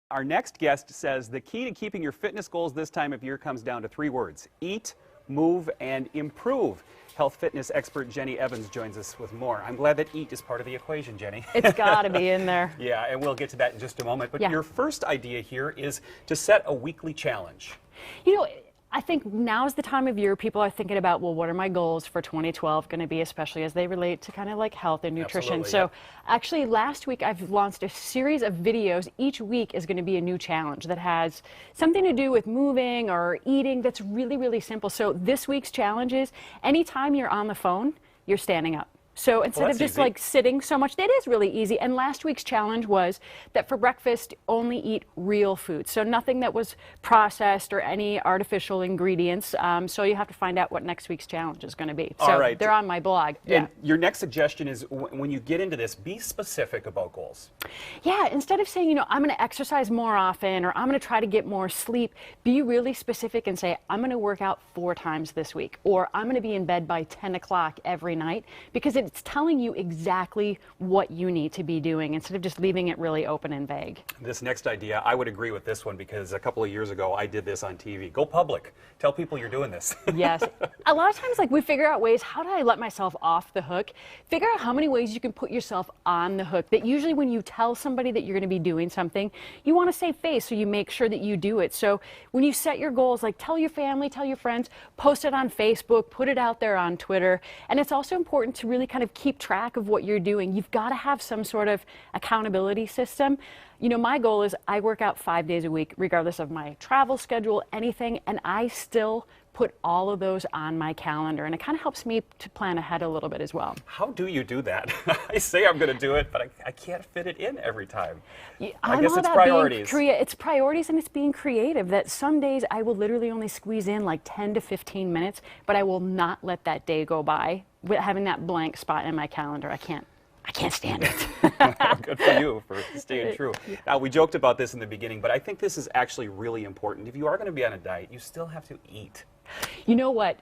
Our next guest says the key to keeping your fitness goals this time of year comes down to 3 words: eat, move, and improve. Health fitness expert Jenny Evans joins us with more. I'm glad that eat is part of the equation, Jenny. It's got to be in there. Yeah, and we'll get to that in just a moment. But Yeah. your first idea here is to set a weekly challenge. You know, I think now's the time of year people are thinking about, well, what are my goals for 2012 going to be, especially as they relate to kind of like health and nutrition. Absolutely, so actually last week I've launched a series of videos. Each week is going to be a new challenge that has something to do with moving or eating that's really, really simple. So this week's challenge is anytime you're on the phone, you're standing up. So instead of just easy. like sitting so much, that is really easy. And last week's challenge was that for breakfast, only eat real food. So nothing that was processed or any artificial ingredients. So you have to find out what next week's challenge is going to be. So All right. they're on my blog. And your next suggestion is when you get into this, be specific about goals. Yeah, instead of saying, you know, I'm going to exercise more often or I'm going to try to get more sleep, be really specific and say, I'm going to work out 4 times this week, or I'm going to be in bed by 10 o'clock every night, because it's telling you exactly what you need to be doing instead of just leaving it really open and vague. This next idea, I would agree with this one because a couple of years ago I did this on TV. Go public. Tell people you're doing this. Yes. A lot of times, like, we figure out ways, how do I let myself off the hook? Figure out how many ways you can put yourself on the hook. That usually when you tell somebody that you're going to be doing something, you want to save face, so you make sure that you do it. So when you set your goals, like, tell your family, tell your friends, post it on Facebook, put it out there on Twitter. And it's also important to really kind of keep track of what you're doing. You've got to have some sort of accountability system. You know, my goal is I work out 5 days a week, regardless of my travel schedule, anything, and I still put all of those on my calendar, and it kind of helps me to plan ahead a little bit as well. How do you do that? I say I'm going to do it, but I can't fit it in every time. Yeah, I guess it's priorities. It's priorities, and it's being creative. That some days I will literally only squeeze in like 10 to 15 minutes, but I will not let that day go by with having that blank spot in my calendar. I can't stand it. Good for you for staying true. Now, we joked about this in the beginning, but I think this is actually really important. If you are going to be on a diet, you still have to eat. You know what?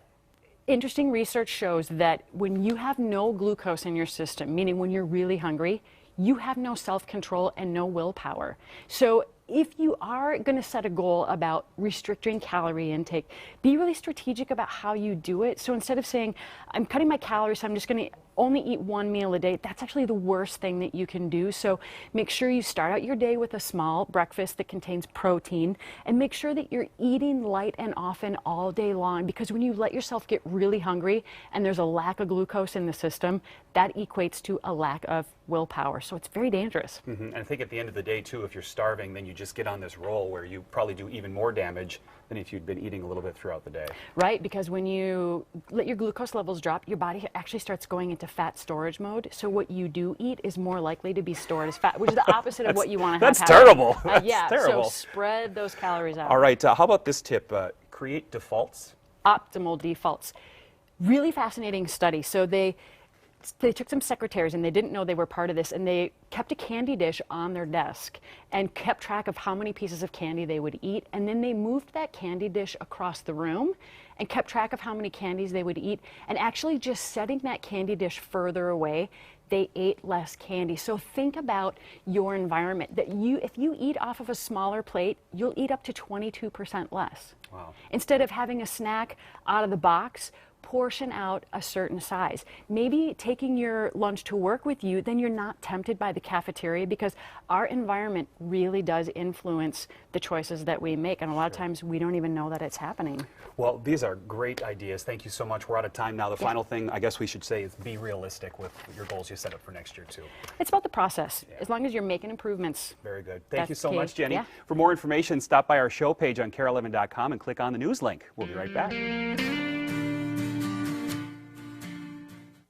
Interesting research shows that when you have no glucose in your system, meaning when you're really hungry, you have no self-control and no willpower. So if you are going to set a goal about restricting calorie intake, be really strategic about how you do it. So instead of saying, I'm cutting my calories, so I'm just going to only eat 1 meal a day, that's actually the worst thing that you can do. So make sure you start out your day with a small breakfast that contains protein, and make sure that you're eating light and often all day long, because when you let yourself get really hungry and there's a lack of glucose in the system, that equates to a lack of willpower. So it's very dangerous. And I think at the end of the day, too, if you're starving, then you just get on this roll where you probably do even more damage than if you'd been eating a little bit throughout the day. Right, because when you let your glucose levels drop, your body actually starts going into fat storage mode. So what you do eat is more likely to be stored as fat, which is the opposite of what you want to have. That's terrible. Yeah, terrible. So spread those calories out. All right, how about this tip? Create defaults. Optimal defaults. Really fascinating study. So they took some secretaries, and they didn't know they were part of this, and they kept a candy dish on their desk and kept track of how many pieces of candy they would eat, and then they moved that candy dish across the room and kept track of how many candies they would eat, and actually just setting that candy dish further away, they ate less candy. So think about your environment, that if you eat off of a smaller plate, you'll eat up to 22% less. Wow. Instead of having a snack out of the box, portion out a certain size. Maybe taking your lunch to work with you, then you're not tempted by the cafeteria, because our environment really does influence the choices that we make, and a lot of times we don't even know that it's happening. Well, these are great ideas. Thank you so much. We're out of time now. The final thing I guess we should say is be realistic with your goals you set up for next year, too. It's about the process. As long as you're making improvements. Very good. Thank you That's so key. much, Jenny. Yeah. For more information, stop by our show page on care11.com and click on the news link. We'll be right back.